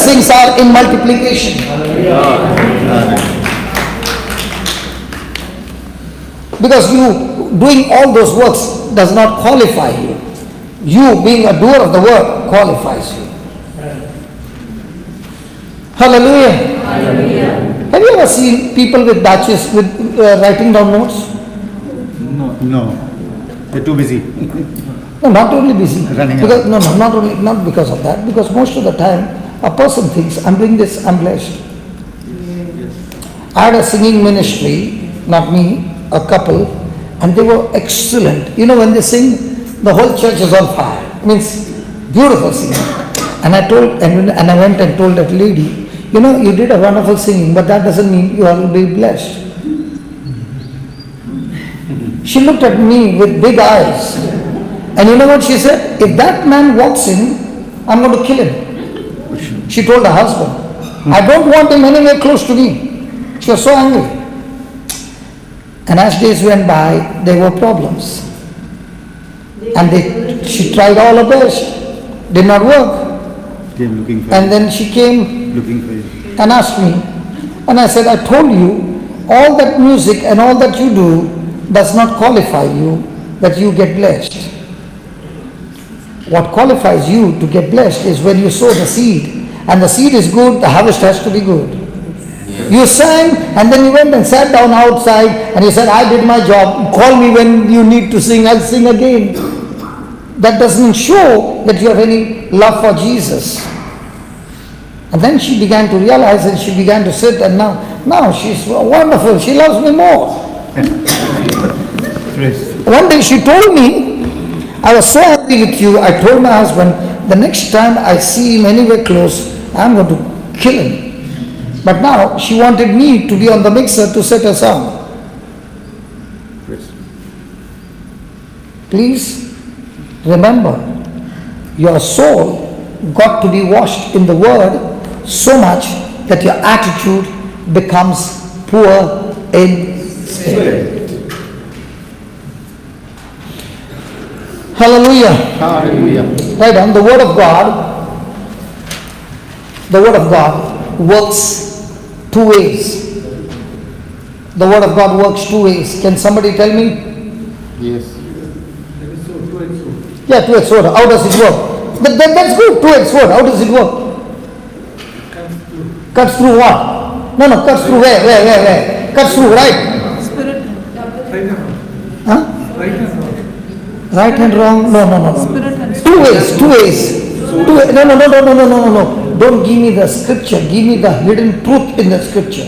blessings are in multiplication. Because you doing all those works does not qualify you. You being a doer of the work qualifies you. Hallelujah. Hallelujah. Have you ever seen people with batches with writing down notes? No. They're too busy. No, not only busy. Running Because, not because of that. Because most of the time, a person thinks, I'm doing this, I'm blessed. I had a singing ministry, not me, a couple, and they were excellent. You know, when they sing, the whole church is on fire. It means beautiful singing. And I went and told that lady, you know, you did a wonderful singing, but that doesn't mean you will be blessed. She looked at me with big eyes. And you know what she said? If that man walks in, I'm going to kill him. She told her husband, I don't want him anywhere close to me. She was so angry. And as days went by, there were problems. And she tried all her best. Did not work. Came looking for And then she came looking for you. and asked me. And I said, I told you, all that music and all that you do does not qualify you that you get blessed. What qualifies you to get blessed is when you sow the seed. And the seed is good, the harvest has to be good. Yes. You sang and then you went and sat down outside and you said, I did my job. Call me when you need to sing, I'll sing again. That doesn't show that you have any love for Jesus. And then she began to realize and she began to sit and now she's wonderful. She loves me more. One day she told me, I was so happy with you. I told my husband, the next time I see him anywhere close, I'm going to kill him. But now she wanted me to be on the mixer to set a song. Please remember, your soul got to be washed in the Word so much that your attitude becomes poor in spirit. Hallelujah. Hallelujah. Right on, the Word of God works two ways. The Word of God works two ways. Can somebody tell me? Yes. Yeah, two-edged sword. How does it work? That's good, two-edged sword. How does it work? Cuts through what? No, cuts through where? Cuts through, right? Spirit. Huh? Right and wrong? No. Spirit and Two ways. No. Don't give me the scripture. Give me the hidden truth in the scripture.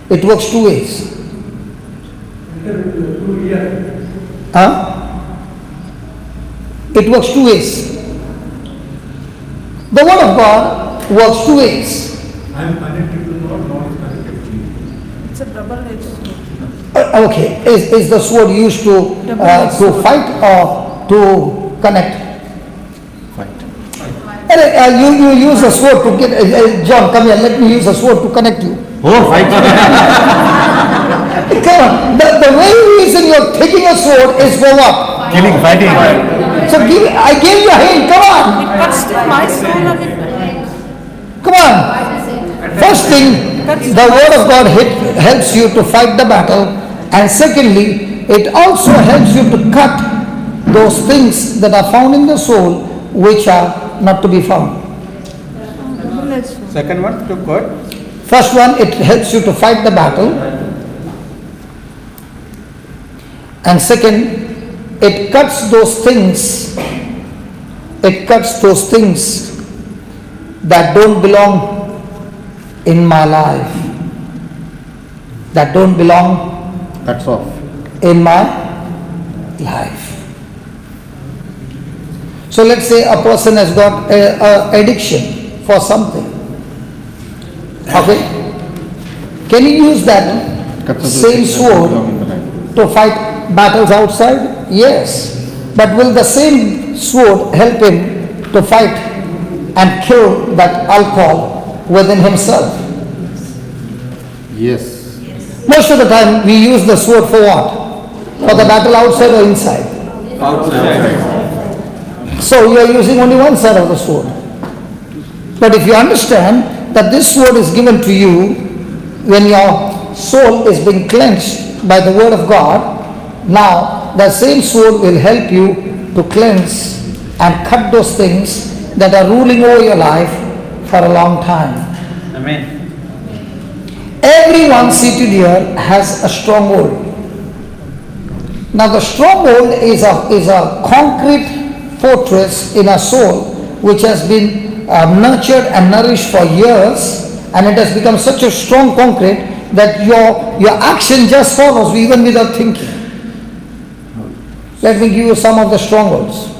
It works two ways. Huh? It works two ways. The Word of God works two ways. I am connected to God, God is connected to me. It's a double-edged sword. Okay, is the sword used to fight or to connect? You use a sword to get, John, come here, let me use a sword to connect you. Oh, fight. Come on, the main reason you're taking a sword is for what? Killing, fighting. So I gave you a hint, come on. It cuts through my soul and it... Come on. First thing, the Word of God helps you to fight the battle. And secondly, it also helps you to cut those things that are found in the soul which are not to be found. Double-edged sword. Second one, to God. First one, it helps you to fight the battle. And second, it cuts those things that don't belong in my life. That don't belong That's off. in my life. So let's say a person has got a addiction for something. Okay? Can you use that same sword to fight battles outside? Yes. But will the same sword help him to fight and kill that alcohol within himself? Yes. Most of the time we use the sword for what? For the battle outside or inside? Outside. So you are using only one side of the sword. But if you understand that this word is given to you when your soul is being cleansed by the word of God, now the same sword will help you to cleanse and cut those things that are ruling over your life for a long time. Amen. Everyone seated here has a stronghold. Now the stronghold is a concrete fortress in a soul which has been nurtured and nourished for years, and it has become such a strong concrete that your action just follows even without thinking. Let me give you some of the strongholds.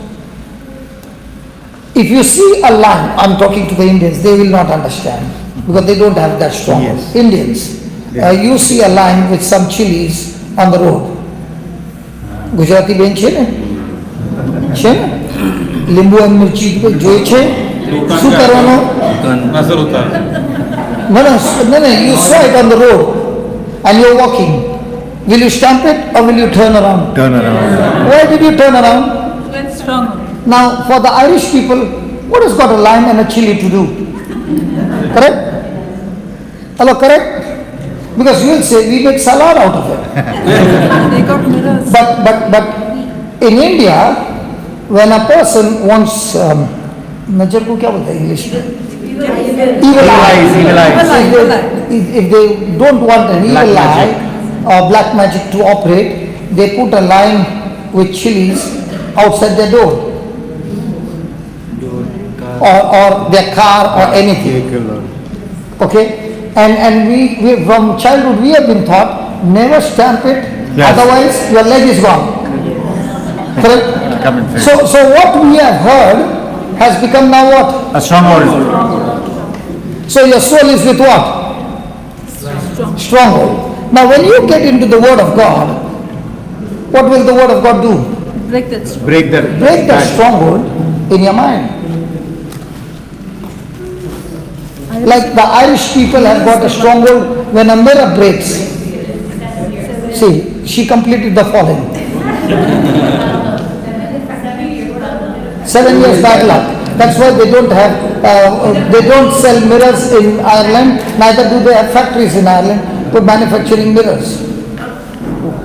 If you see a line, I'm talking to the Indians, they will not understand because they don't have that stronghold. Yes. Indians, you see a line with some chilies on the road. Gujarati બેન છે ને લીંબુ અને મિર્ચી જોઈ છે શું કરવાનું નજર ઉતાર. No, you saw it on the road and you're walking. Will you stamp it or will you turn around? Turn around. Why did you turn around? It's strong. Now, for the Irish people, what has got a lime and a chili to do? Correct? Hello, correct? Because you will say, we make salad out of it. They got mirrors. But in India, when a person wants, नजर को क्या बोलते हैं English में? Evil eyes. Evil eyes. If they don't want an evil Black eye magic. or black magic to operate, they put a line with chilies outside their door or their car or anything. Vehicle or- Okay? And we from childhood we have been taught never stamp it, Yes. otherwise your leg is gone. Correct? Come and say. So what we have heard has become now what? A stronghold. So your soul is with what? Stronghold. Now when you get into the word of God, what will the word of God do? Break that strong. Break that. Break that stronghold in your mind. Like the Irish people have got a stronghold when a mirror breaks. See, she completed the following. 7 years bad luck. That's why they don't sell mirrors in Ireland, neither do they have factories in Ireland for manufacturing mirrors.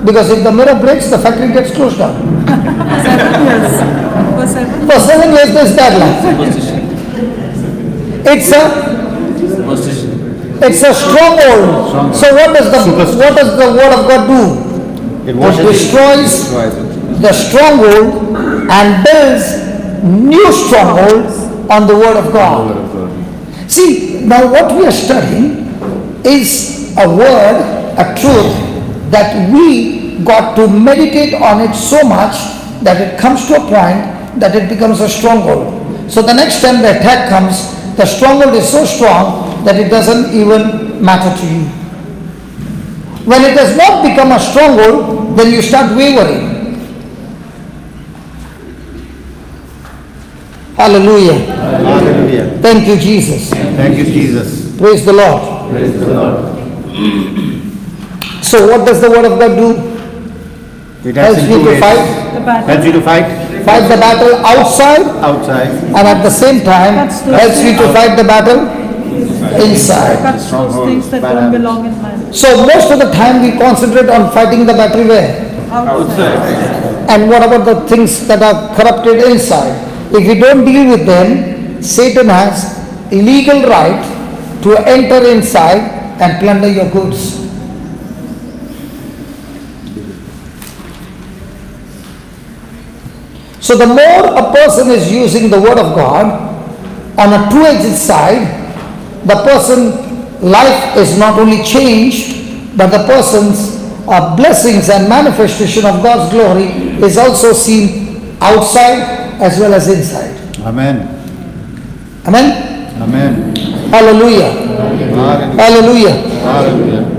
Because if the mirror breaks, the factory gets closed down. 7 years. For 7 For 7 years there's bad luck. It's a stronghold. So what does the word of God do? It It washes destroys the stronghold and builds new strongholds on the word of God. See, now what we are studying is a word, a truth that we got to meditate on it so much that it comes to a point that it becomes a stronghold. So the next time the attack comes, the stronghold is so strong that it doesn't even matter to you. When it does not become a stronghold, then you start wavering. Hallelujah. Hallelujah. Thank you, Jesus. Thank you, Jesus. Praise the Lord. Praise the Lord. So what does the word of God do? It has Helps in you two to ways. fight. The battle. Helps you to fight Fight the battle outside outside. and at the same time helps you to fight the battle inside. Cuts those things that don't belong in man. So most of the time we concentrate on fighting the battle where? Outside. And what about the things that are corrupted inside? If you don't deal with them, Satan has legal right to enter inside and plunder your goods. So the more a person is using the word of God on a two-edged side, the person's life is not only changed, but the person's blessings and manifestation of God's glory is also seen outside as well as inside. Amen. Amen? Amen. Hallelujah. Hallelujah. Hallelujah. Hallelujah.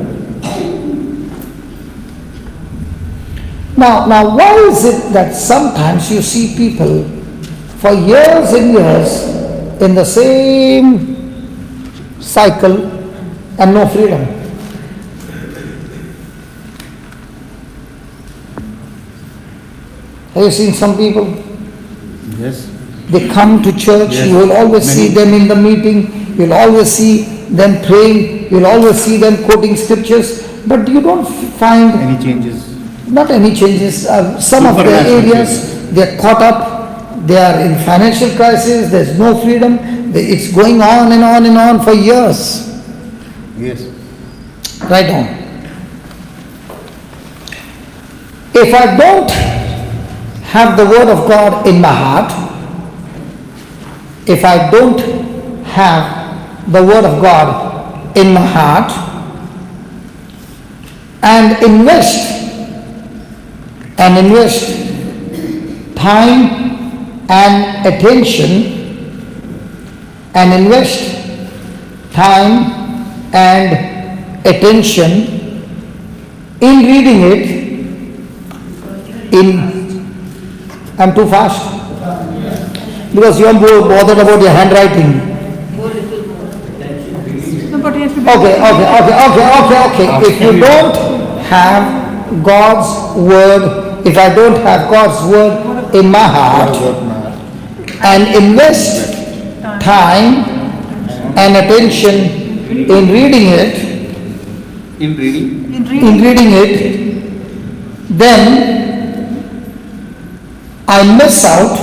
Now why is it that sometimes you see people for years and years in the same cycle and no freedom? Have you seen some people? Yes. They come to church, Yes. you will always see Many. them in the meeting, you'll always see them praying, you'll always see them quoting scriptures, but you don't find Any changes? not any changes. Some of the Supernatural areas, they're caught up, they are in financial crisis, there's no freedom, it's going on and on and on for years. Yes. Right on. If I don't have the word of God in my heart, if I don't have the word of God in my heart and invest time and attention and invest time and attention in reading it, I'm too fast because you are more bothered about your handwriting. No, but you have to be. Okay. If you don't have God's word, if I don't have God's word in my heart and invest time and attention in reading it, In reading? in reading it, then I miss out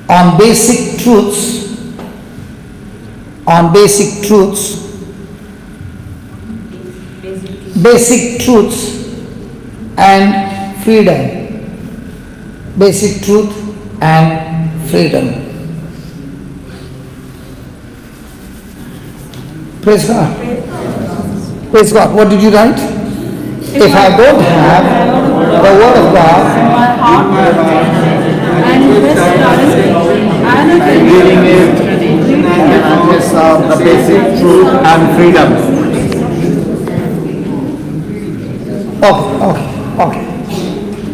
on basic truths, and freedom. Basic truth and freedom. Praise God. Praise God. What did you write? If I don't have the word of God My heart and invest time and attention. And miss out the basic truth and freedom.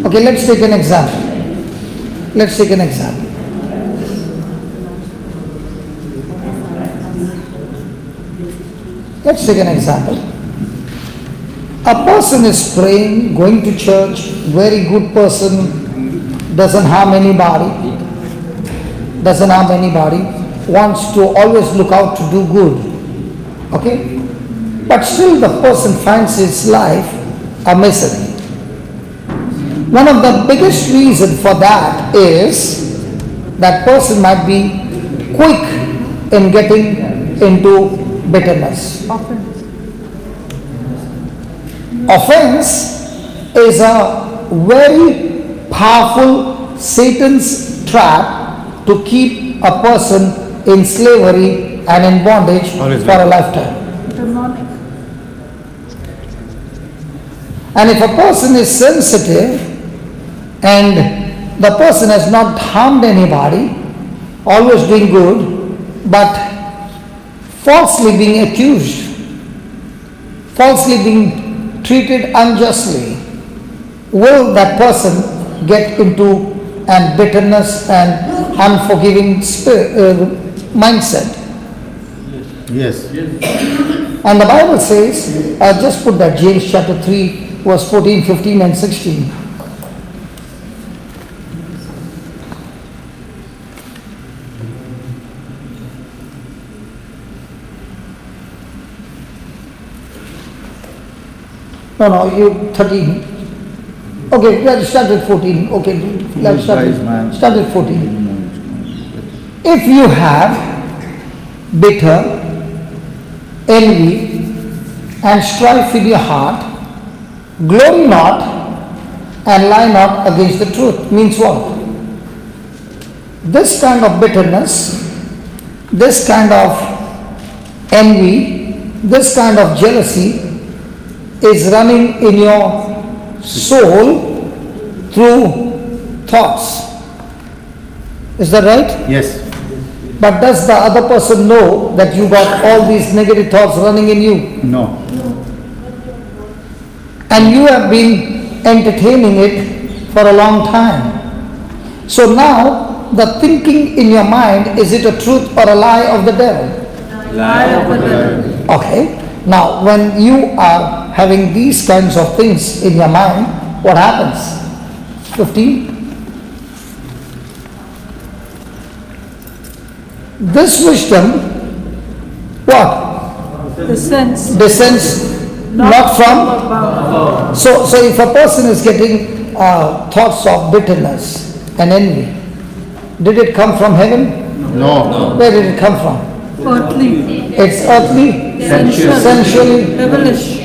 Okay, let's take an example. Let's take an example. A person is praying, going to church, very good person, doesn't harm anybody, wants to always look out to do good. Okay? But still the person finds his life a misery. One of the biggest reasons for that is that person might be quick in getting into bitterness. Offense is a very powerful Satan's trap to keep a person in slavery and in bondage Always for a lifetime. And if a person is sensitive and the person has not harmed anybody, always doing good, but falsely being accused, falsely being treated unjustly, will that person get into an bitterness and unforgiving mindset? Yes. And the Bible says, just put that James chapter 3 verse 14, 15 and 16. No, you 13. Okay, let's start with 14. Okay, let's start with 14. If you have bitter, envy, and strife in your heart, glory not and lie not against the truth. Means what? This kind of bitterness, this kind of envy, this kind of jealousy is running in your soul through thoughts. Is that right? Yes. But does the other person know that you got all these negative thoughts running in you? No. And you have been entertaining it for a long time. So now the thinking in your mind, is it a truth or a lie of the devil? Lie of the devil. Okay. Now when you are having these kinds of things in your mind, what happens? 15. This wisdom, what? The sense. Descends not from. So if a person is getting thoughts of bitterness and envy, did it come from heaven? No. Where did it come from? Earthly. It's earthly, Sensual. sensually. Devilish.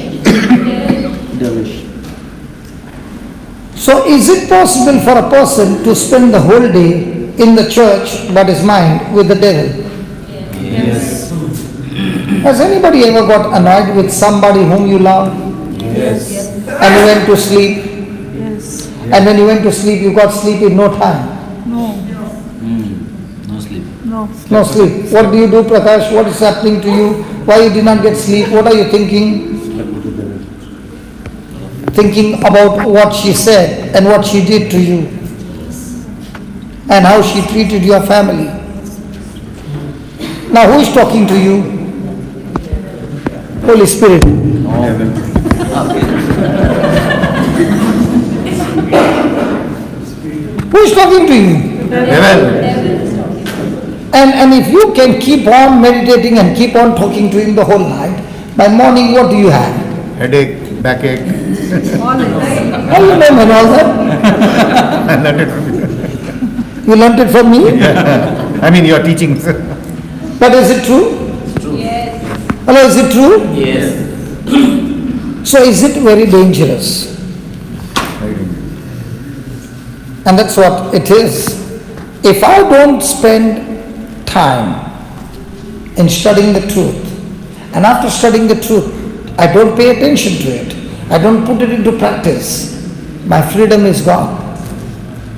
So is it possible for a person to spend the whole day in the church but his mind with the devil? Yes. Has anybody ever got annoyed with somebody whom you love Yes. and you went to sleep, Yes. and when you went to sleep you got sleep in no time? No. No sleep. No. No sleep. What do you do, Prakash? What is happening to you? Why you did not get sleep? What are you thinking? Thinking about what she said and what she did to you and how she treated your family. Now who is talking to you? Holy Spirit. Who is talking to you? Heaven. And if you can keep on meditating and keep on talking to him the whole night, by morning what do you have? Headache, backache. All it. How you learn and all that? I learned it from you. You learned it from me? I mean, your teachings. But is it true? Yes. Hello, is it true? Yes. So is it very dangerous? And that's what it is. If I don't spend time in studying the truth, and after studying the truth, I don't pay attention to it, I don't put it into practice, my freedom is gone.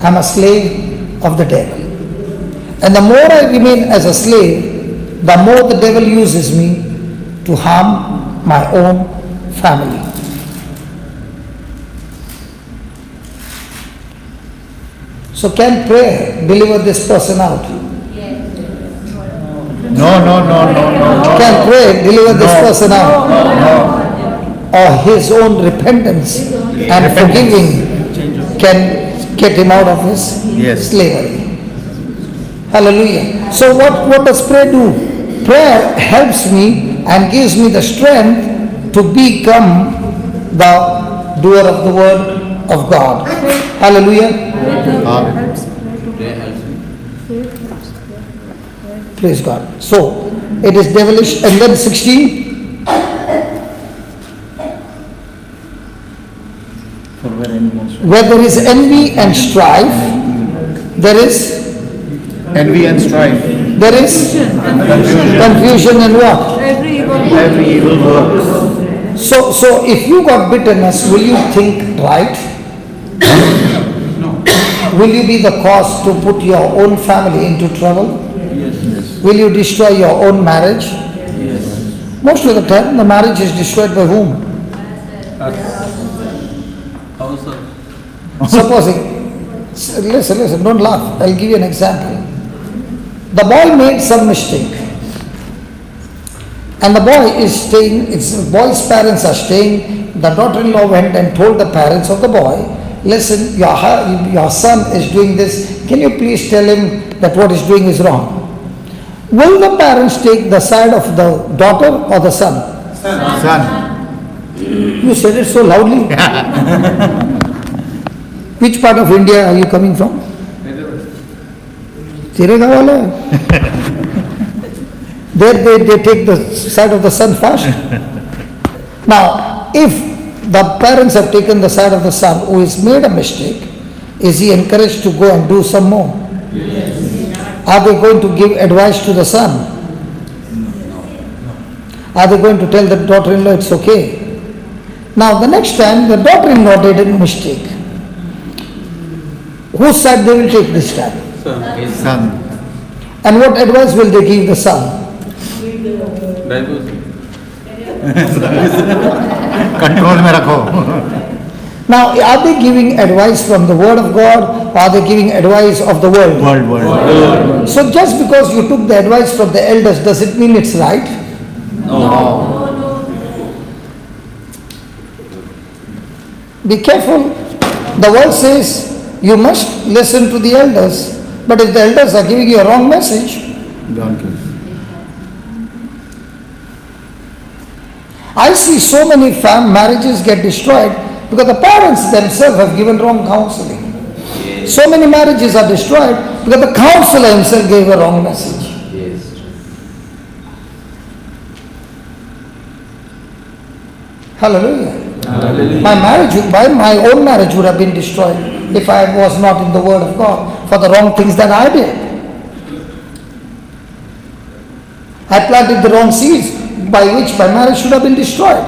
I'm a slave of the devil. And the more I remain as a slave, the more the devil uses me to harm my own family. So can prayer deliver this person out? No. Can prayer deliver this No. person out? No. Or his own repentance and forgiving can get him out of his Yes. slavery. Hallelujah. So what does prayer do? Prayer helps me and gives me the strength to become the doer of the word of God. Hallelujah. Amen. Praise God. So it is devilish. And then 16. Where there is envy and strife, there is Envy and strife. confusion and what? Every evil So if you got bitterness, will you think right? Will you be the cause to put your own family into trouble? Will you destroy your own marriage? Most of the time, the marriage is destroyed by whom? Supposing, listen, don't laugh. I'll give you an example. The boy made some mistake. And the boy is staying, the boy's parents are staying. The daughter-in-law went and told the parents of the boy, listen, your son is doing this. Can you please tell him that what he's doing is wrong? Will the parents take the side of the daughter or the son? Son. You said it so loudly. Which part of India are you coming from? Tirega wala? There they take the side of the son first. Now, if the parents have taken the side of the son who has made a mistake, is he encouraged to go and do some more? Are they going to give advice to the son? Are they going to tell the daughter-in-law it's okay? Now the next time the daughter-in-law did a mistake, whose side they will take this time? Son. And what advice will they give the son? Control में रखो. Now are they giving advice from the word of God or are they giving advice of the world? World. So just because you took the advice from the elders, does it mean it's right? Be careful. The world says You must listen to the elders. But if the elders are giving you a wrong message, Don't give. I see so many marriages get destroyed because the parents themselves have given wrong counseling. So many marriages are destroyed because the counselor himself gave a wrong message. Hallelujah. My own marriage would have been destroyed if I was not in the Word of God for the wrong things that I did. I planted the wrong seeds by which my marriage should have been destroyed.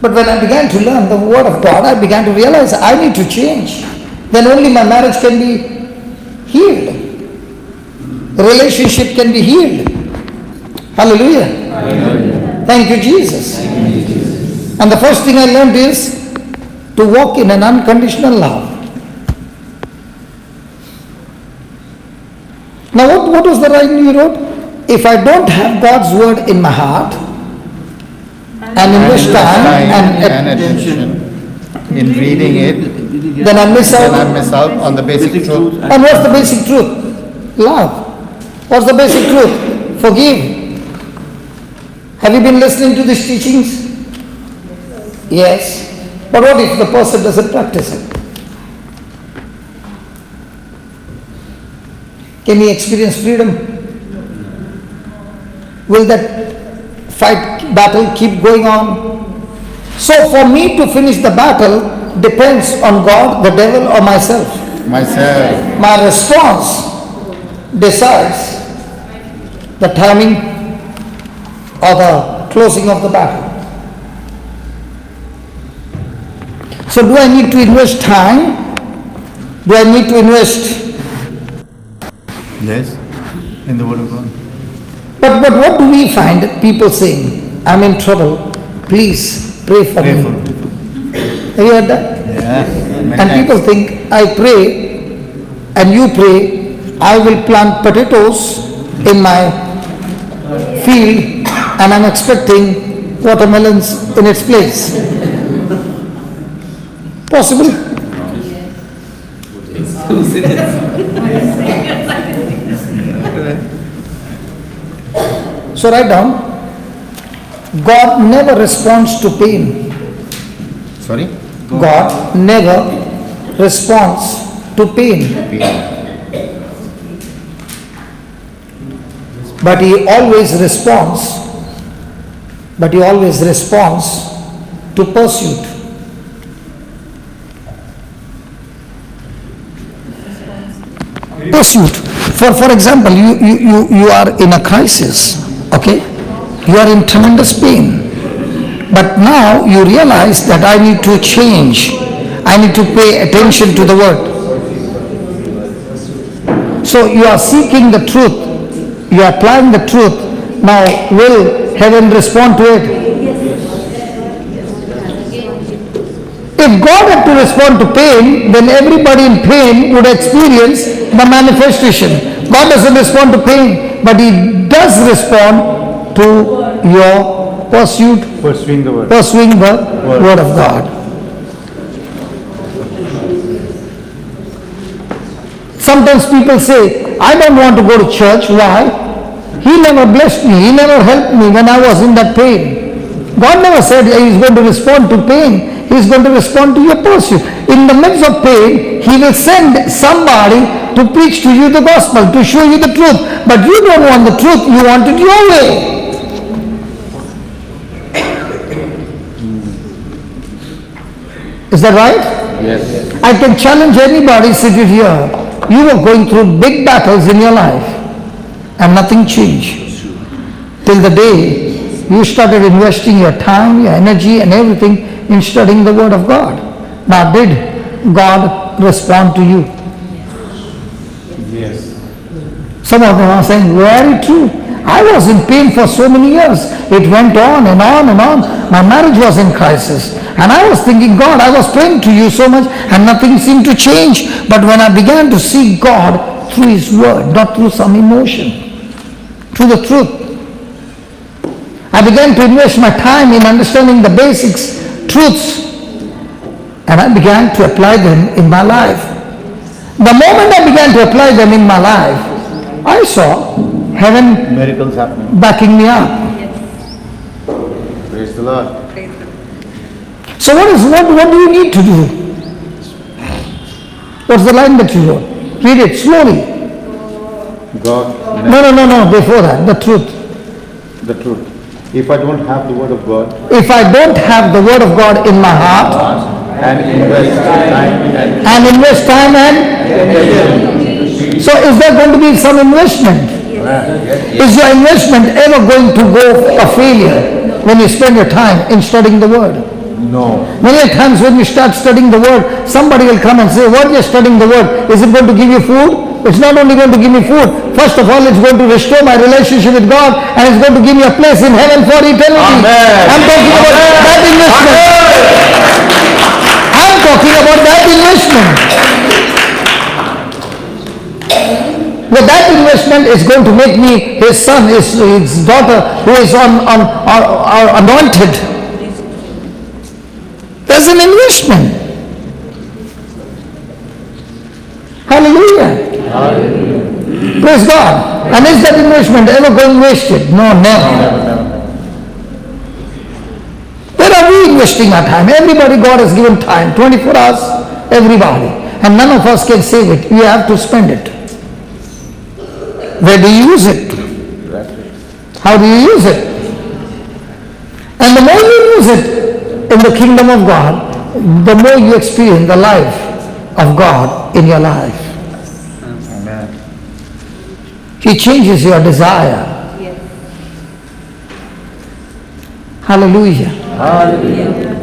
But when I began to learn the Word of God, I began to realize I need to change. Then only my marriage can be healed. The relationship can be healed. Hallelujah. Thank you, Jesus. And the first thing I learned is to walk in an unconditional love. Now, what was the writing you wrote? If I don't have God's word in my heart and invest time and and attention in reading it, then I miss then I out. miss out on the basic truth. And what's the basic truth? Love. What's the basic truth? Forgive. Have you been listening to these teachings? Yes. But what if the person doesn't practice it? Can he experience freedom? Will that battle keep going on? So for me to finish the battle depends on God, the devil, or myself. Myself. My response decides the timing or the closing of the battle. So do I need to invest time? Do I need to invest? Yes. In the Word of God. But what do we find people saying? I'm in trouble. Please pray for Pray me. for. Have you heard that? Yeah. Many And times. people think, I pray and you pray, I will plant potatoes in my field and I'm expecting watermelons in its place. Possible? So write down, God never responds to pain. Sorry? God never responds to pain. But he always responds to pursuit. Pursuit. For example, you are in a crisis, okay? You are in tremendous pain. But now you realize that I need to change. I need to pay attention to the word. So you are seeking the truth. You are applying the truth. Now will heaven respond to it? If God had to respond to pain, then everybody in pain would experience the manifestation. God doesn't respond to pain, but he does respond to your pursuing the word of God. Sometimes people say, I don't want to go to church. Why? He never blessed me. He never helped me when I was in that pain. God never said he is going to respond to pain. He is going to respond to your pursuit. In the midst of pain, he will send somebody to preach to you the gospel, to show you the truth. But you don't want the truth. You want it your way. Is that right? Yes. I can challenge anybody seated here. You were going through big battles in your life and nothing changed. Till the day you started investing your time, your energy and everything in studying the Word of God. Now did God respond to you? Yes. Some of them are saying, very true. I was in pain for so many years. It went on and on and on. My marriage was in crisis. And I was thinking, God, I was praying to you so much and nothing seemed to change. But when I began to see God through His Word, not through some emotion, through the truth, I began to invest my time in understanding the basics, truths. and I began to apply them in my life. The moment I began to apply them in my life, I saw heaven Miracles happening. backing me up. Praise the Lord. So what do you need to do? What's the line that you wrote? Read it slowly. God, No, before that, the truth. the truth. If I don't have the word of God If I don't have the word of God in my heart and invest time and invest time and so is there going to be some investment? Is your investment ever going to go a failure when you spend your time in studying the word? no. Many times when you start studying the word, somebody will come and say, what you're studying the word, is it going to give you food? It's not only going to give me food. First of all, it's going to restore my relationship with God and it's going to give me a place in heaven for eternity. Amen. I'm talking about that investment. I'm talking about that investment. But that investment is going to make me his son, his daughter who is anointed. There's an investment. Hallelujah. Praise God. And is that investment ever going wasted? No, never. Where are we investing our time? Everybody, God has given time, 24 hours, everybody. And none of us can save it. You have to spend it. Where do you use it? How do you use it? And the more you use it in the kingdom of God, the more you experience the life of God in your life. Amen. He changes your desire. Hallelujah.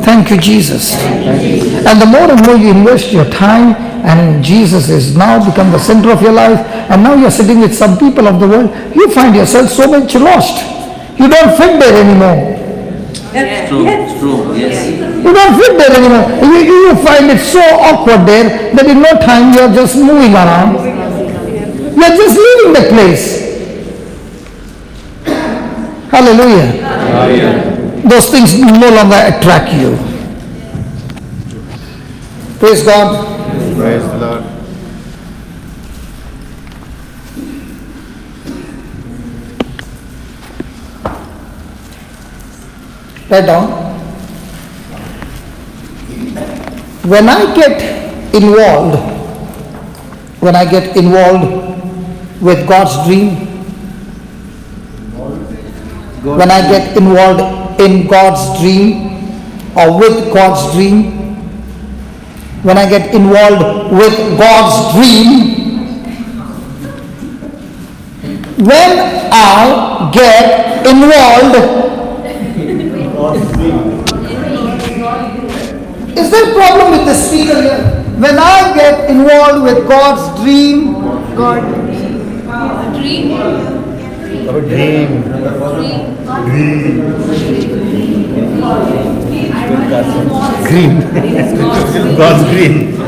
Thank you, Jesus. And the more and more you invest your time, and Jesus is now become the center of your life, and now you're sitting with some people of the world, you find yourself so much lost. You don't fit there anymore. It's true, yes. You don't fit there anymore. You find it so awkward there that in no time you're just moving around. You're just leaving the place. Hallelujah. Those things no longer attract you. Praise God. Praise the Lord. Write down. When I get involved with God's dream, when I get involved in God's dream or with God's dream, when I get involved with God's dream, when I get involved, is there a problem with the speaker here? When I get involved with God's dream, God's green.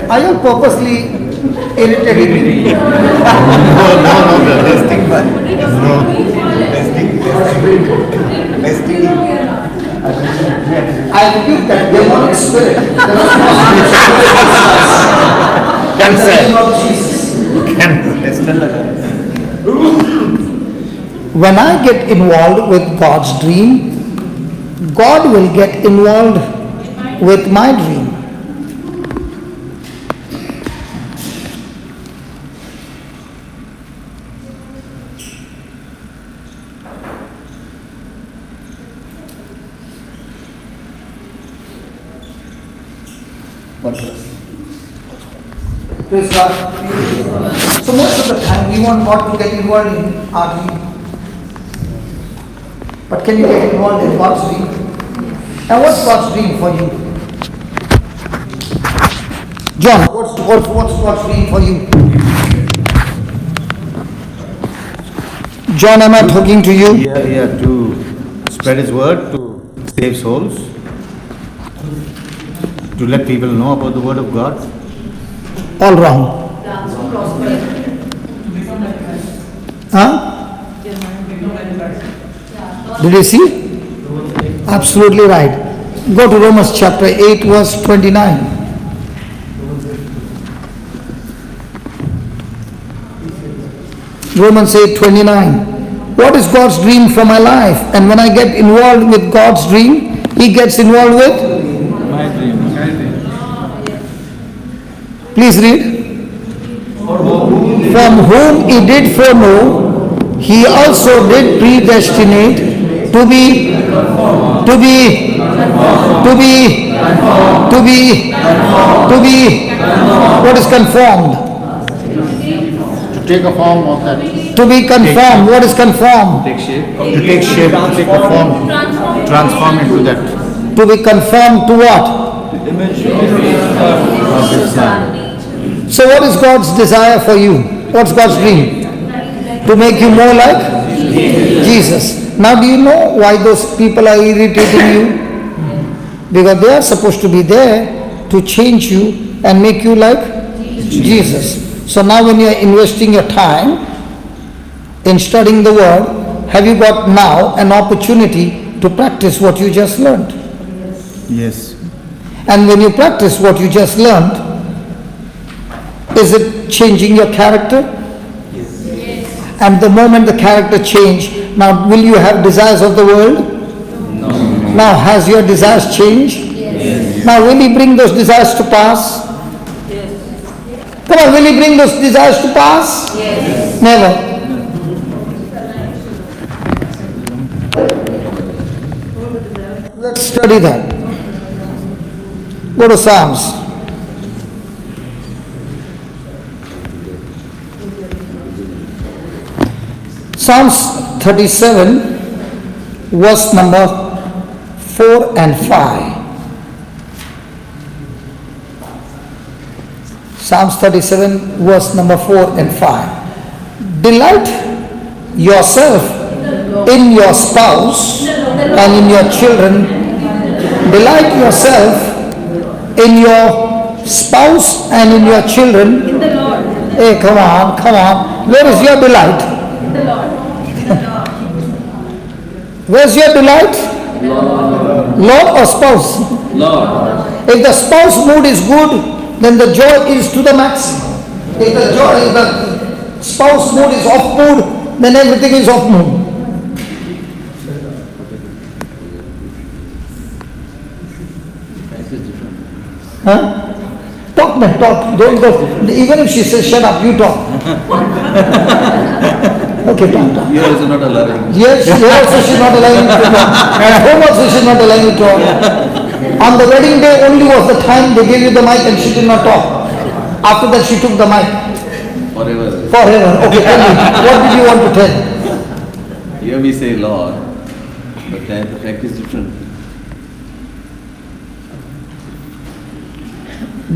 are you purposely irritating me? No, testing. No. Testing. I rebuke that demonic spirit. In the name of Jesus. When I get involved with God's dream, God will get involved with my dream. Praise God. So most of the time we want God to get involved in our dream. But can you get involved in God's dream? And what's God's dream for you? John, what's God's dream for you? John, am I talking to you? Here to spread His word, to save souls, to let people know about the word of God. All wrong. Huh? Did you see? Absolutely right. Go to Romans chapter 8, verse 29. Romans 8:29. What is God's dream for my life? And when I get involved with God's dream, He gets involved with? My dream. Please read. From whom He did foreknow, He also did predestinate to be, what is conformed? To take a form of that. To be conformed. What is conformed? Take shape. To take shape, to take a form. Transform into that. To be conformed to what? Of His Son. So what is God's desire for you? What's God's dream? To make you more like Jesus. Now do you know why those people are irritating you? Because they are supposed to be there to change you and make you like Jesus. So now when you are investing your time in studying the Word, have you got now an opportunity to practice what you just learned? Yes. And when you practice what you just learned, is it changing your character? Yes. And the moment the character change, now will you have desires of the world? No. Now has your desires changed? Yes. Now will He bring those desires to pass? Come on, will He bring those desires to pass? Yes. Never. Let's study that. Go to Psalms. Psalms 37, verse number 4 and 5. Psalms 37, verse number 4 and 5. Delight yourself in your spouse and in your children. Delight yourself in your spouse and in your children. In the Lord. Hey, come on. Where is your delight? In the Lord. Where's your delight? Lord or spouse? Lord. If the spouse mood is good, then the joy is to the maximum. If the spouse mood is off mood, then everything is off mood. Huh? Talk, man, talk. Don't go. Even if she says shut up, you talk. Okay, talk. You also not allowing. Yes, here also she's not allowing me to talk. At home also she's not allowing me to talk. On the wedding day only was the time they gave you the mic and she did not talk. After that she took the mic. Forever. Forever. Okay, tell me, what did you want to tell? Here we say Lord, but then the fact is different.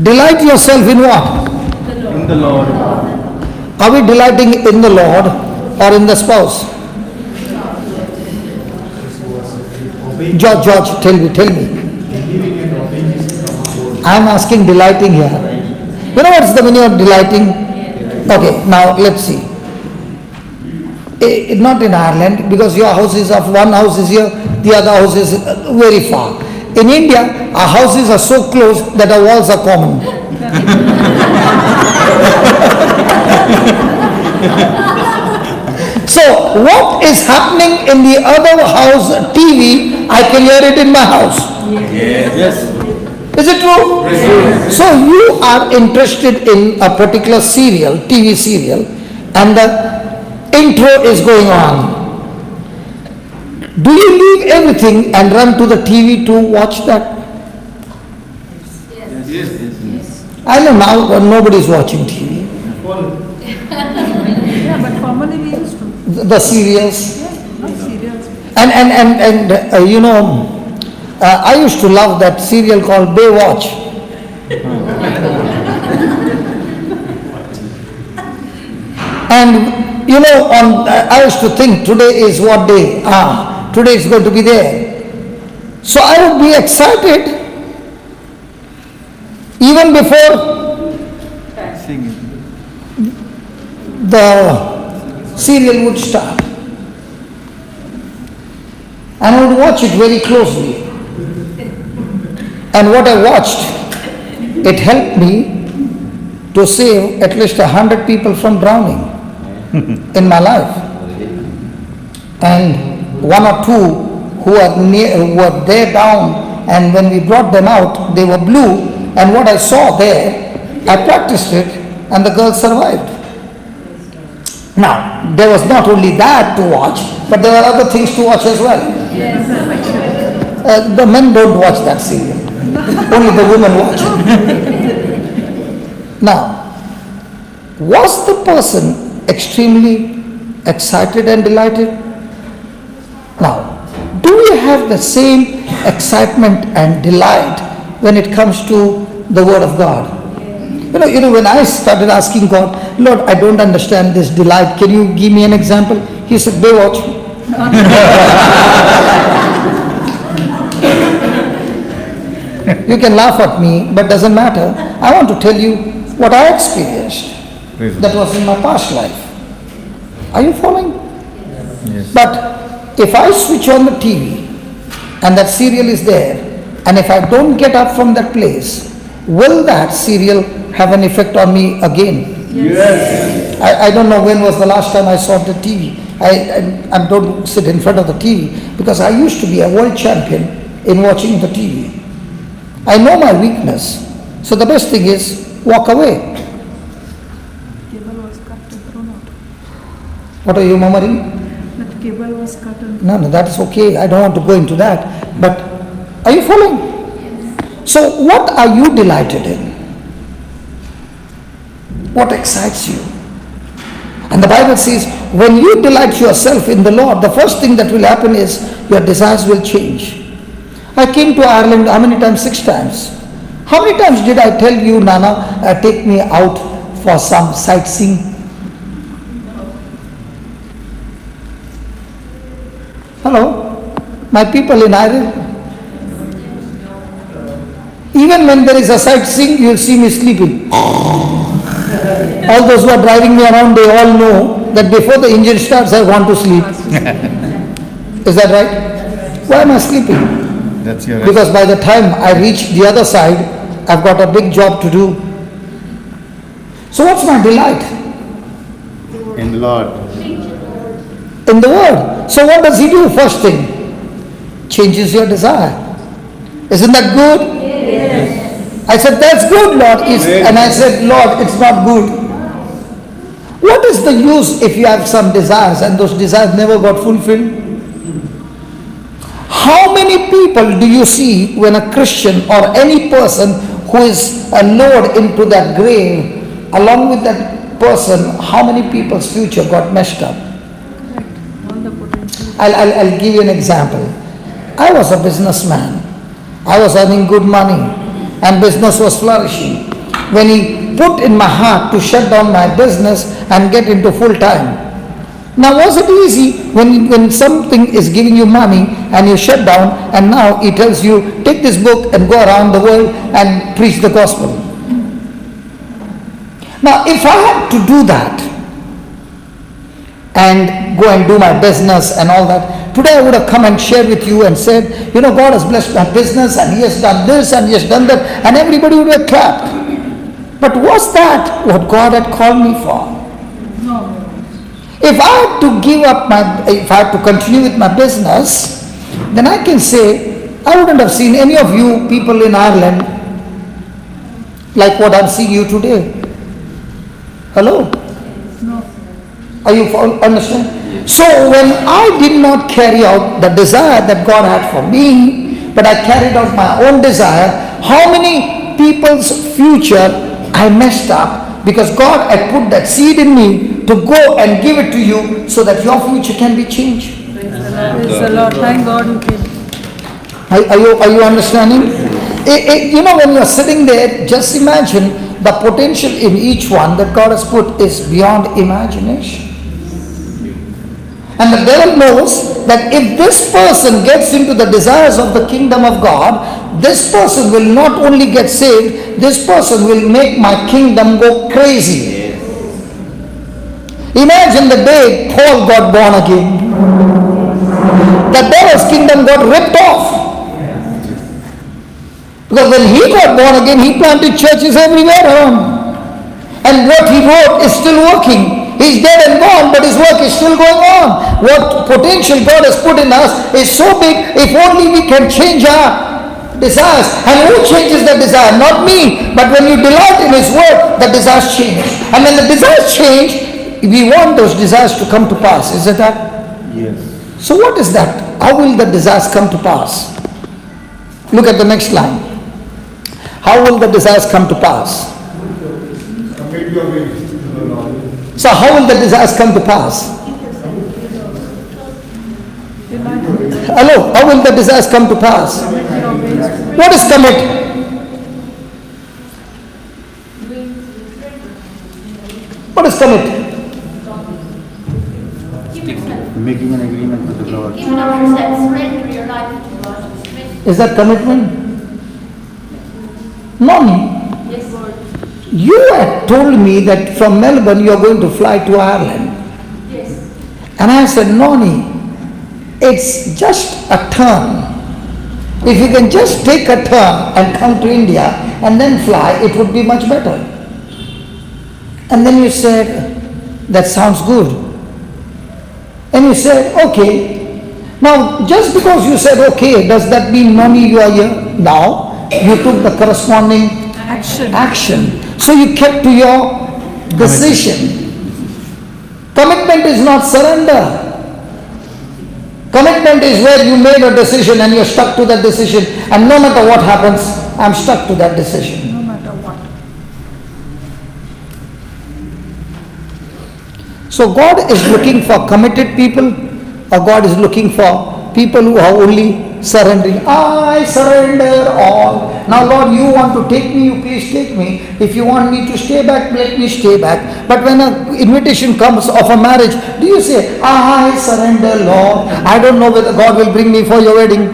Delight yourself in what? In the Lord. Are we delighting in the Lord or in the spouse? George, tell me. I am asking delighting here. You know what's the meaning of delighting? Okay, now let's see. Not in Ireland, because your house is of one house is here, the other house is very far. In India, our houses are so close that our walls are common. So, what is happening in the other house TV, I can hear it in my house. Yes. Is it true? Yes. So, you are interested in a particular serial, TV serial, and the intro is going on. Do you leave everything and run to the TV to watch that? Yes. I know now nobody is watching TV. Yeah, but formerly we used to. The serials. Not serious. And you know, I used to love that serial called Baywatch. And you know, I used to think today is what day? Today is going to be there. So I would be excited even before Singing. the serial would start. And I would watch it very closely. And what I watched, it helped me to save at least 100 people from drowning in my life. And one or two who were there down, and when we brought them out, they were blue. And what I saw there, I practiced it, and the girl survived. Now, there was not only that to watch, but there were other things to watch as well. The men don't watch that serial. Only the women watch it. Now, was the person extremely excited and delighted? Now, do we have the same excitement and delight when it comes to the Word of God? You know, when I started asking God, Lord, I don't understand this delight. Can you give me an example? He said, Baywatch. You can laugh at me, but doesn't matter. I want to tell you what I experienced. That was in my past life. Are you following? Yes. But if I switch on the TV and that serial is there, and if I don't get up from that place, will that serial have an effect on me again? Yes. I don't know when was the last time I saw the TV. I don't sit in front of the TV because I used to be a world champion in watching the TV. I know my weakness. So the best thing is walk away. Cable was cut and thrown out. What are you murmuring? That cable was cut and No, that's okay. I don't want to go into that. But are you following? So what are you delighted in? What excites you? And the Bible says, when you delight yourself in the Lord, the first thing that will happen is your desires will change. I came to Ireland, how many times? 6 times. How many times did I tell you, Nana, take me out for some sightseeing? Hello? My people in Ireland. Even when there is a sightseeing, you will see me sleeping. All those who are driving me around, they all know that before the engine starts, I want to sleep. Is that right? Why am I sleeping? That's your Because by the time I reach the other side, I've got a big job to do. So what's my delight? in the Lord. In the Word. So what does He do? First thing, changes your desire. Isn't that good? Yes. I said, that's good, Lord. And I said, Lord, it's not good. What is the use if you have some desires and those desires never got fulfilled? How many people do you see when a Christian or any person who is lowered into that grave, along with that person, how many people's future got messed up? all the potential. I'll give you an example. I was a businessman. I was earning good money and business was flourishing. When He put in my heart to shut down my business and get into full time. Now was it easy when something is giving you money and you shut down, and now He tells you, take this book and go around the world and preach the gospel. Now if I had to do that and go and do my business and all that, today I would have come and shared with you and said, God has blessed my business and He has done this and He has done that, and everybody would have clapped. But was that what God had called me for? No. If I had to if I had to continue with my business, then I can say, I wouldn't have seen any of you people in Ireland like what I'm seeing you today. Hello? No. Are you understand? So when I did not carry out the desire that God had for me, but I carried out my own desire, how many people's future I messed up, because God had put that seed in me to go and give it to you so that your future can be changed. Praise the Lord. Thank God you came. Are you understanding? When you are sitting there, just imagine the potential in each one that God has put is beyond imagination. And the devil knows that if this person gets into the desires of the kingdom of God, this person will not only get saved, this person will make my kingdom go crazy. Imagine the day Paul got born again. The devil's kingdom got ripped off. Because when he got born again, he planted churches everywhere around. And what he wrote is still working. He's dead and gone, but his work is still going on. What potential God has put in us is so big, if only we can change our desires. And who changes the desire? Not me. But when you delight in his word, the desires change. And when the desires change, we want those desires to come to pass. Is it that? Yes. So what is that? How will the desires come to pass? Look at the next line. How will the desires come to pass? Commit your ways to the Lord. So how will the desires come to pass? Hello, how will the desires come to pass? What is commit? What is commit? Making an agreement with the Lord. Even after that, surrender your life to God. Surrender. Is that commitment? No. Yes, Lord. You had told me that from Melbourne you are going to fly to Ireland. Yes. And I said, Noni, it's just a turn. If you can just take a turn and come to India and then fly, it would be much better. And then you said, that sounds good. And you said, okay. Now, just because you said okay, does that mean, Noni, you are here? Now, you took the corresponding action. So you kept to your decision. Commitment is not surrender. Commitment is where you made a decision and you're stuck to that decision, and no matter what happens, I'm stuck to that decision. No matter what. So God is looking for committed people, or God is looking for people who are only surrendering. I surrender all. Now Lord, you want to take me, you please take me. If you want me to stay back, let me stay back. But when an invitation comes of a marriage, do you say, I surrender, Lord. I don't know whether God will bring me for your wedding.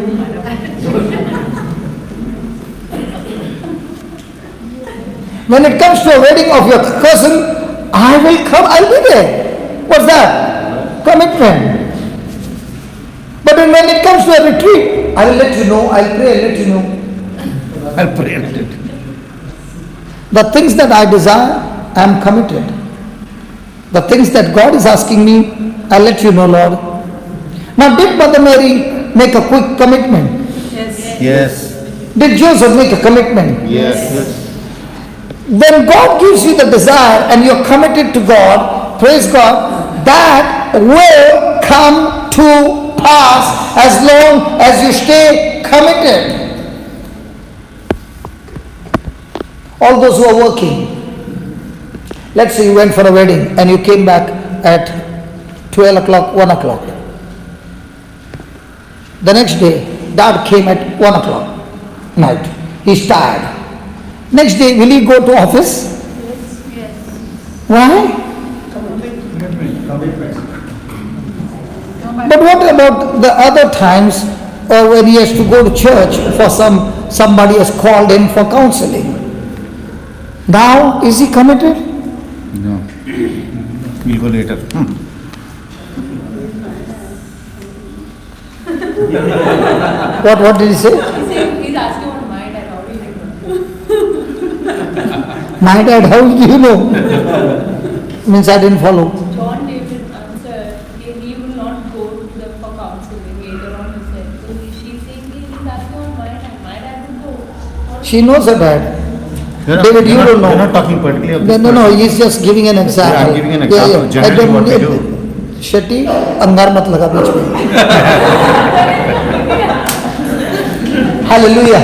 When it comes to a wedding of your cousin, I will come, I'll be there. What's that? Commitment. But when it comes to a retreat, I will let you know, I'll pray, I'll let you know. I'll pray, I'll let you know. The things that I desire, I am committed. The things that God is asking me, I'll let you know, Lord. Now, did Mother Mary make a quick commitment? Yes. Yes. Did Joseph make a commitment? Yes. When God gives you the desire and you're committed to God, praise God, that will come to pass as long as you stay committed. All those who are working, let's say you went for a wedding and you came back at 12 o'clock, 1 o'clock. The next day, Dad came at 1 o'clock night. He's tired. Next day, will he go to office? Yes. Why? But what about the other times when he has to go to church for somebody has called in for counseling? Now, is he committed? No. We'll go later. What did he say? He's asking about my dad. How do you know? My dad, how do you know? Means I didn't follow. John David answered, he will not go to the for counseling later on, he said. So she's saying he's asking about my dad. My dad will go. She knows her dad. David, you don't know. You're not talking particularly of this No, person. he's just giving an example. Yeah, I'm giving an example. Generally what we do. Shetty, अंगार मत लगा बीच में. Hallelujah.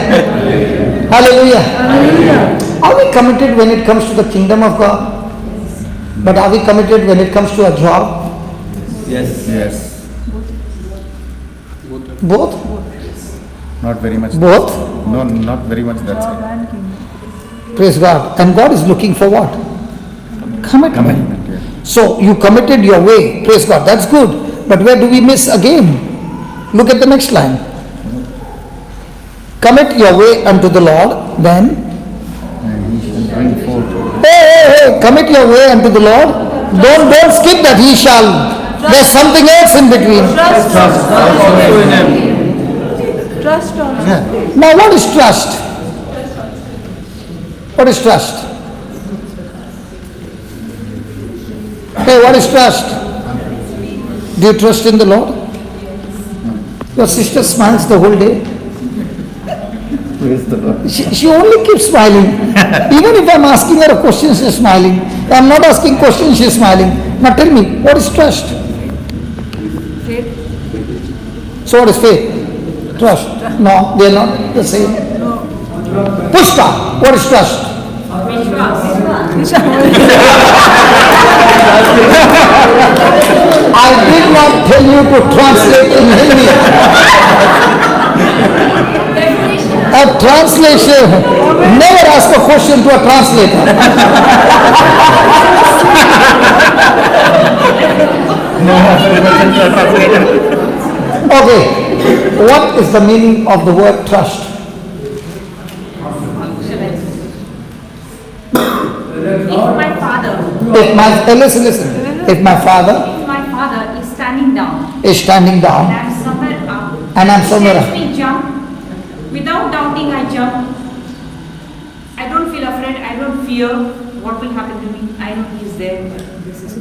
Hallelujah. Are we committed when it comes to the kingdom of God? But are we committed when it comes to a job? Yes. Yes. Both? Not very much. Both? No, not very much that Job side. and kingdom. Praise God. And God is looking for what? Commitment. Commitment, yeah. So you committed your way. Praise God. That's good. But where do we miss again? Look at the next line. Commit your way unto the Lord, then. And he shall bring forth. Hey, commit your way unto the Lord. Don't skip that. He shall. There's something else in between. Trust also. Now what is trust? What is trust? Hey, what is trust? Do you trust in the Lord? Your sister smiles the whole day. She only keeps smiling. Even if I'm asking her a question, she's smiling. I'm not asking questions, she's smiling. Now tell me, what is trust? Faith. So what is faith? Trust. No, they are not the same. Pushpa, what is trust? I did not tell you to translate in Hindi. A translation, never ask a question to a translator. Okay, what is the meaning of the word trust? Listen. If my father is standing down is standing down and I'm somewhere up, and I'm somewhere tells up, me jump, without doubting I jump. I don't feel afraid, I don't fear what will happen to me. I know He is there. This is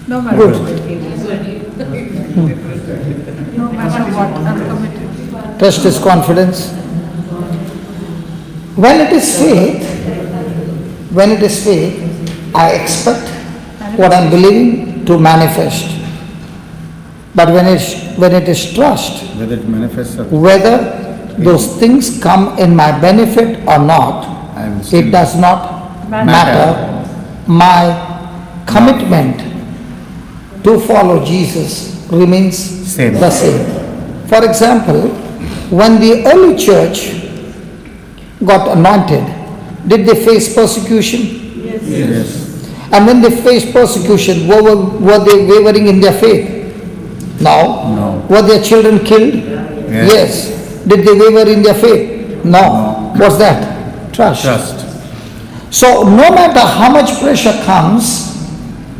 No matter good. what. No matter what, I'm committed. Trust is confidence. When it is faith, I expect what I'm believing to manifest. But when it is trust, Whether it manifests or whether those things come in my benefit or not, I will still- it does not matter. My commitment to follow Jesus remains Same. the same. For example, when the early church got anointed, did they face persecution? Yes. And when they faced persecution, were they wavering in their faith? No. No. Were their children killed? Yes. Did they waver in their faith? No. What's that? Trust. Trust. So no matter how much pressure comes,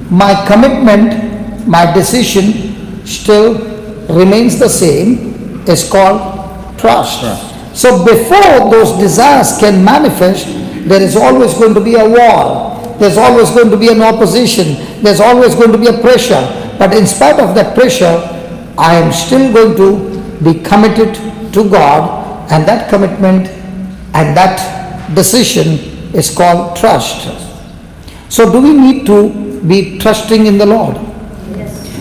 my commitment, my decision still remains the same. It's called trust. So before those desires can manifest, there is always going to be a war. There's always going to be an opposition. There's always going to be a pressure. But in spite of that pressure, I am still going to be committed to God, and that commitment and that decision is called trust. So do we need to be trusting in the Lord?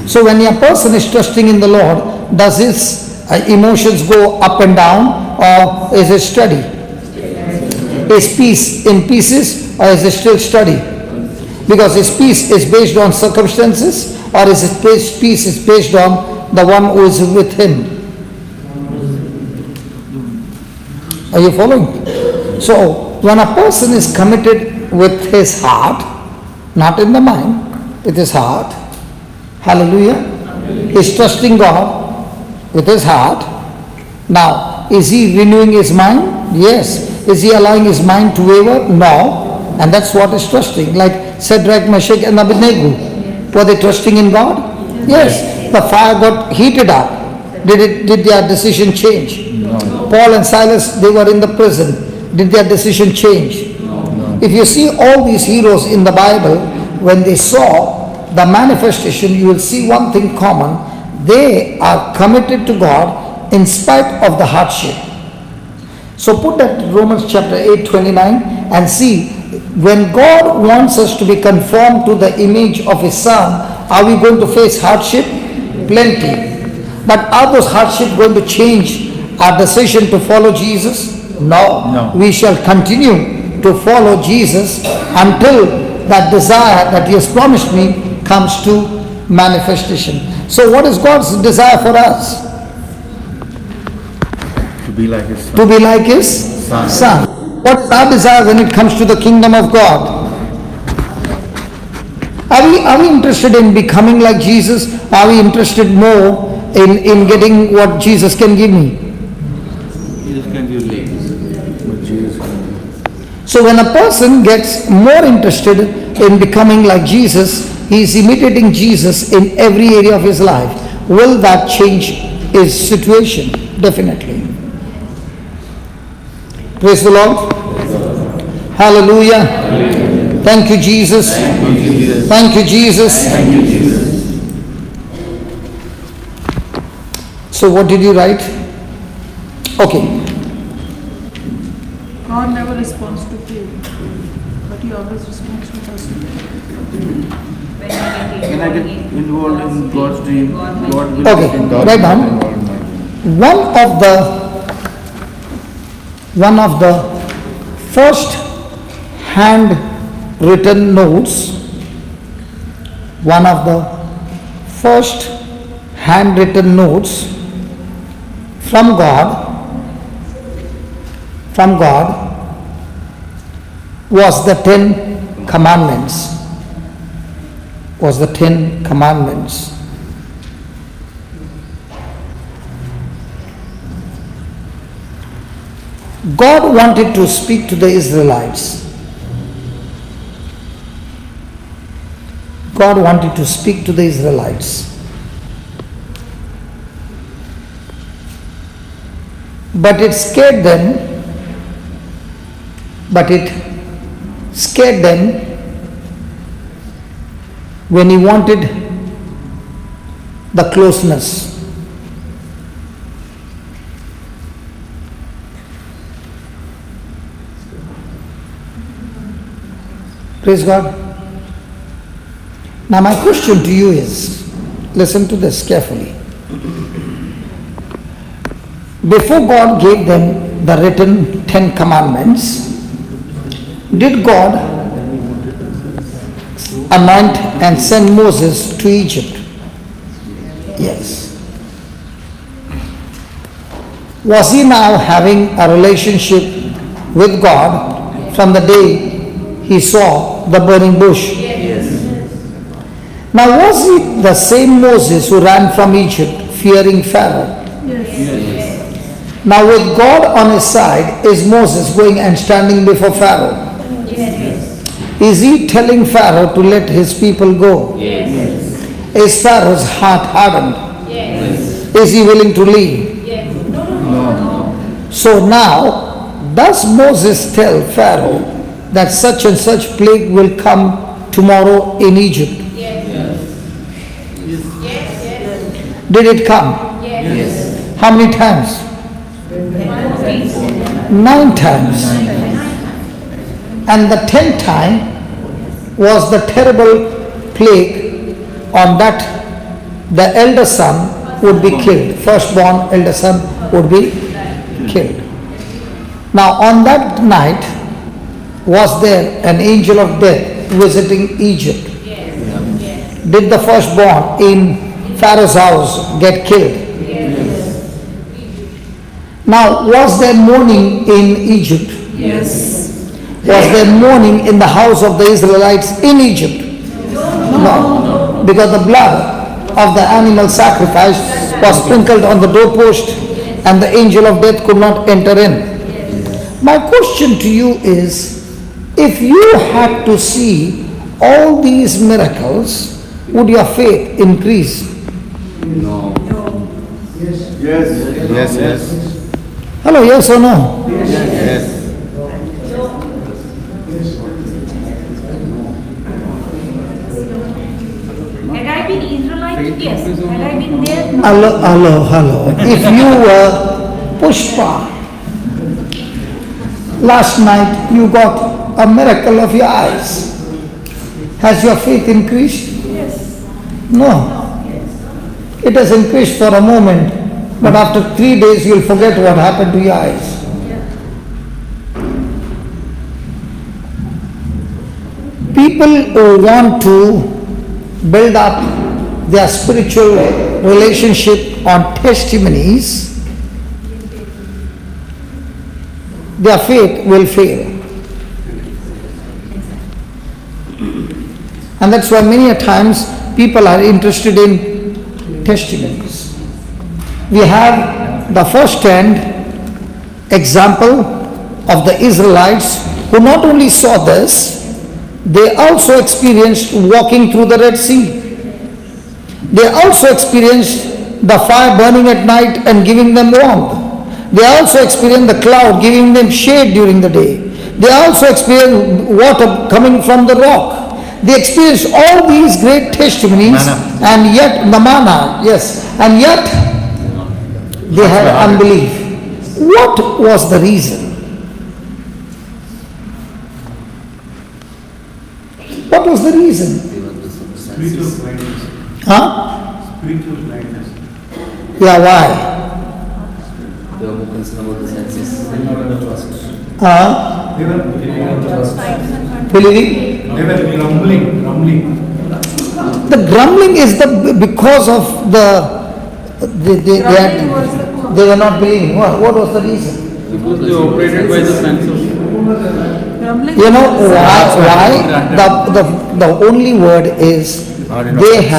So when a person is trusting in the Lord, does his emotions go up and down, or is it steady? Is peace in pieces, or is it still steady? Because his peace is based on circumstances, or is his peace is based on the one who is with him? Are you following? So when a person is committed with his heart, not in the mind, with his heart, hallelujah, he's trusting God with his heart. Now, is he renewing his mind? Yes. Is he allowing his mind to waver? No. And that's what is trusting. Like Shadrach, Meshach and Abednego. Were they trusting in God? Yes. The fire got heated up. Did their decision change? No. Paul and Silas, they were in the prison. Did their decision change? No. If you see all these heroes in the Bible, when they saw the manifestation, you will see one thing common. They are committed to God in spite of the hardship. So put that Romans chapter 8:29 and see, when God wants us to be conformed to the image of His Son, are we going to face hardship? Plenty. But are those hardships going to change our decision to follow Jesus? No. We shall continue to follow Jesus until that desire that He has promised me comes to manifestation. So what is God's desire for us? To be like His Son. To be like His Son. What is our desire when it comes to the kingdom of God? Are we interested in becoming like Jesus? Are we interested more in getting what Jesus can give me? Jesus can give legs. But Jesus. So when a person gets more interested in becoming like Jesus, he is imitating Jesus in every area of his life. Will that change his situation? Definitely. Praise the Lord. Hallelujah. Thank you, Jesus. Thank you, Jesus. So what did you write? Okay. God never responds to prayer, but He always responds to person. When I get involved in God's dream, God will Okay, get involved. write down. One of the first handwritten notes, one of the first handwritten notes from God was the 10 Commandments. Was the 10 Commandments. God wanted to speak to the Israelites. God wanted to speak to the Israelites. But it scared them. When he wanted the closeness. Praise God. Now my question to you is, listen to this carefully. Before God gave them the written 10 Commandments, did God anoint and send Moses to Egypt? Yes. Was he now having a relationship with God from the day he saw the burning bush? Yes. Now was it the same Moses who ran from Egypt fearing Pharaoh? Yes. Now with God on his side, is Moses going and standing before Pharaoh? Is he telling Pharaoh to let his people go? Yes. Is Pharaoh's heart hardened? Yes. Is he willing to leave? Yes. No. So now, does Moses tell Pharaoh that such and such plague will come tomorrow in Egypt? Yes. Did it come? Yes. How many times? 9 times. And the 10th time was the terrible plague on that the elder son would be killed. Firstborn elder son would be killed. Now on that night was there an angel of death visiting Egypt. Did the firstborn in Pharaoh's house get killed? Now was there mourning in Egypt? Yes. Was there mourning in the house of the Israelites in Egypt? No. Because the blood of the animal sacrifice was sprinkled on the doorpost and the angel of death could not enter in. My question to you is, if you had to see all these miracles, would your faith increase? Yes. Hello, yes or no? Yes. Had I been Israelite? Yes. Had I been there? No. Hello. If you were Pushpa, last night you got a miracle of your eyes. Has your faith increased? Yes. No. It has increased for a moment, but after 3 days you'll forget what happened to your eyes. People who want to build up their spiritual relationship on testimonies, their faith will fail. And that's why many a times people are interested in testimonies. We have the first-hand example of the Israelites who not only saw this, they also experienced walking through the Red Sea. They also experienced the fire burning at night and giving them warmth. They also experienced the cloud giving them shade during the day. They also experienced water coming from the rock. They experienced all these great testimonies, Manna. and yet the manna, yes, and yet they had unbelief. What was the reason? What was the reason? Spiritual blindness. Huh? Spiritual blindness. Yeah, why? They were more concerned about the senses and not the trust. Huh? They were believing. Believing? They were grumbling. The grumbling is because of they were not believing. What was the reason? Because they operated by the senses. Grumbling. You know why? The only word is they have